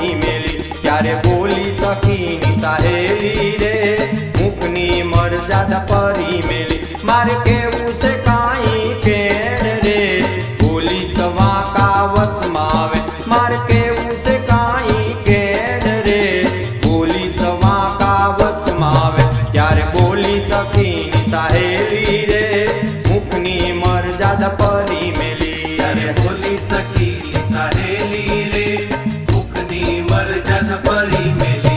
परी मेली। त्यारे बोली सखीनी सहेली रे मुखनी मर्यादा परी मेली। मारे केवू से काई केण रे बोली सवा का वस मावे। मारे केवू से काई केण रे बोली सवा का वस मावे। त्यारे बोली सखीनी सहेली रे मुखनी मर्यादा परी मेली। त्यारे बोली सखीनी सहेली रे मुखनी मर्यादा परी मेली।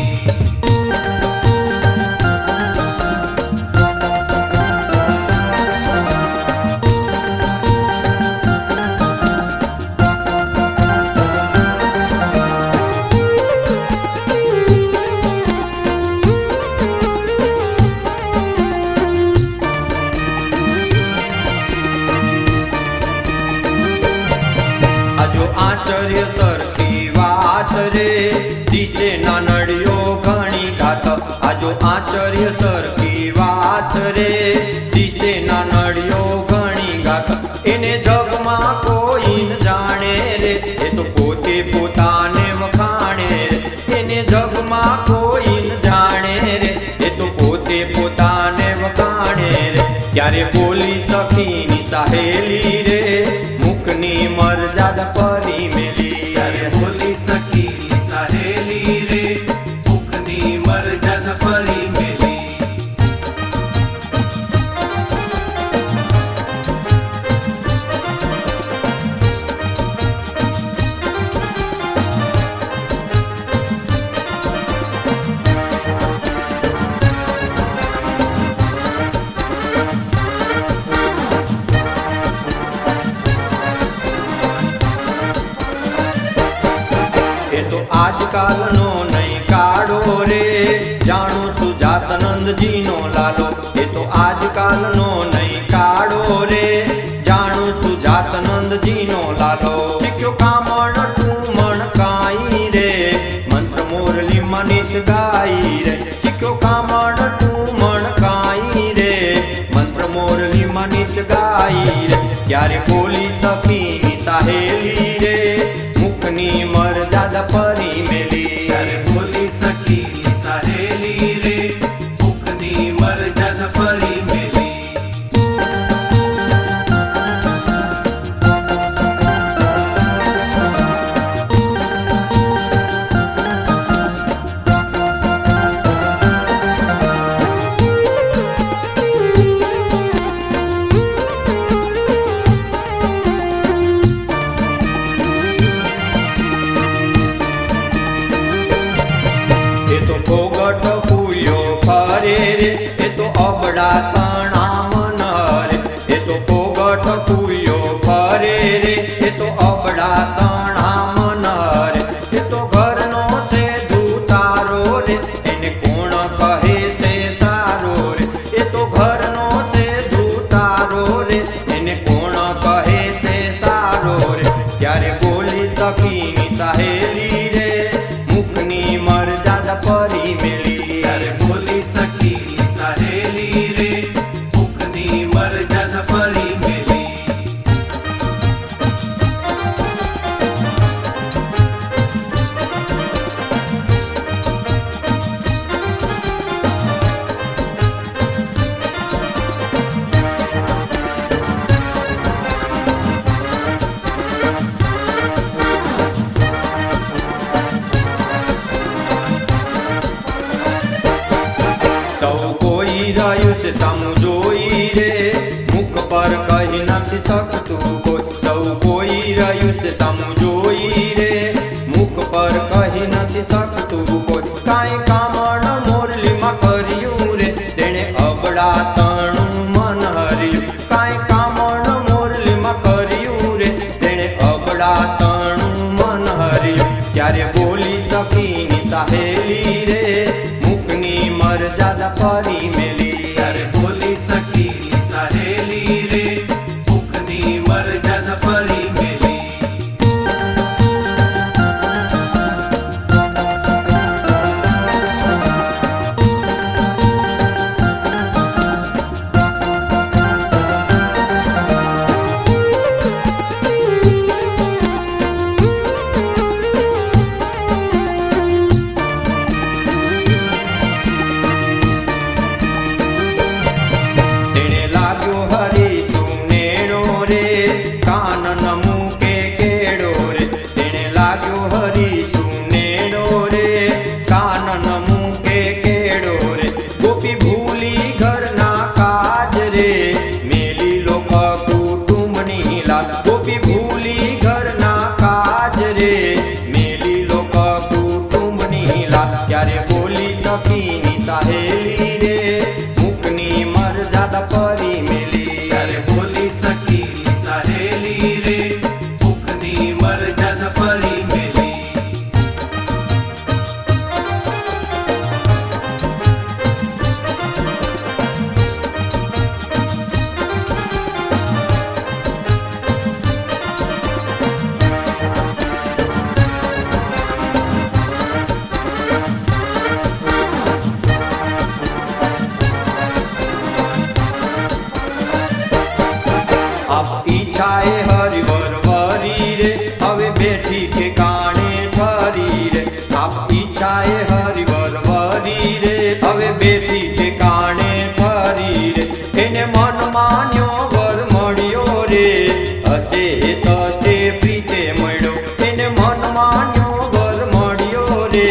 आजो आचर्य सरखी वात रे दिशे नानड़ियो घणी घात। आजो आचर्य सरखी वात रे दिशे नानड़ियो घणी घात। एने जगमा कोई न जाने रे ए तो पोते पोताने वखाणे रे। एने जगमा कोई न जाने रे ए तो पोते पोताने वखाणे रे। त्यारे बोली सखीनी सहेली रे मुखनी मर्यादा परी मेली। त्यारे बोली सखीनी सहेली रे मुखनी मर्यादा परी मेली। ए तो आजकाल नो नहीं काढ़ो रे जानो सुजातानंद जी नो लालो। ए तो आजकाल नो नहीं काढ़ो रे जानो सुजातानंद जी नो लालो। शिख्यो कामण टूमण काई रे मंत्र मोरली मनित गाई रे। शिख्यो कामण टूमण काई रे मंत्र मोरली मनित गाई रे। त्यारे बोली सखीनी सहेली रे मुखनी मर्यादा परी मेली। त्यारे बोली सखीनी सहेली रे मुखनी मर्यादा परी मेली। ए तो फोगट फूल्यो फरे रे ए तो अबड़ा तणा मन रे। ए तो फोगट फूल्यो फरे रे ए तो अबड़ा तणा मन रे। ए तो घरनो से दूतारो रे एने कोण कहे से सारो रे। ए तो घरनो से दूतारो रे एने कोण कहे से सारो रे। त्यारे बोली सखीनी सहेली रे मुखनी मर्यादा परी मेली। त्यारे बोली सखीनी सहेली रे मुखनी मर्यादा परी मेली। सौ कोई रह्यु से समझोई रे मुख पर कही નથી सकतु कोई। सौ कोई रह्यु से समझोई रे मुख पर कही નથી सकतु कोई। काई कामण मोरली માં કર્યું રે તેણે અબડા તણું મન હર્યું। કાઈ કામણ મોરલી માં કર્યું રે તેણે અબડા તણું મન હર્યું। ત્યારે બોલી સખીની સહેલી રે મુખની મર્યાદા પરી મેલી। त्यारे बोली सखीनी सहेली रे मुखनी मर्यादा परी मेली। સખીની સહેલી રે મુખની મરજાદ પરી મેલી. ત્યારે બોલી સખી સહેલી રે મુખની મરજદ પરી મેલી. આપ ઈચ્છાએ હરિવર વરી રે હવે બેઠી ઠેકાણે ઠરી રે. આપ ઈચ્છાએ હરિવર વરી રે હવે બેઠી ઠેકાણે ઠરી રે. એને મન માન્યો વર મળ્યો રે હશે તો તે પ્રીતે મળ્યો. એને મન માન્યો વર મળ્યો રે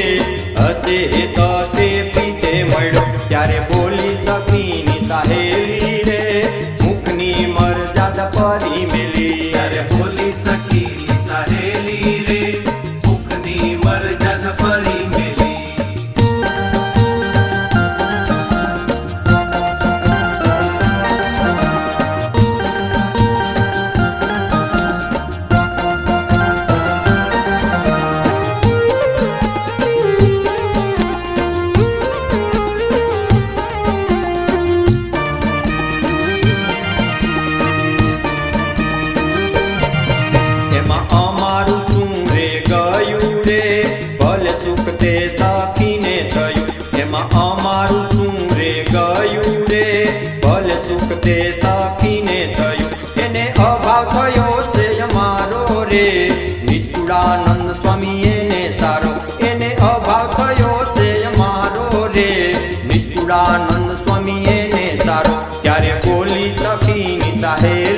હશે તો તે પ્રીતે મળ્યો. ત્યારે બોલી સખીની સહેલી રે મુખની મરજાદ પરી મેલી. ત્યારે બોલી સખી સહેલી રે મુખની મરજદ પરી મેલી. એમાં અમારું શું રે ગયું રે ભલે સુખ તે સખીને થયું. એમાં અમારું શું રે ગયું રે ભલે સુખ તે સખીને થયું. એને અભાવ થયો છે અમારો રે નિષ્ઠુરાનંદ સ્વામી એને સારો. એને અભાવ થયો છે અમારો રે નિષ્ઠુરાનંદ સ્વામી એને સારો. ત્યારે બોલી સખીની સહેલી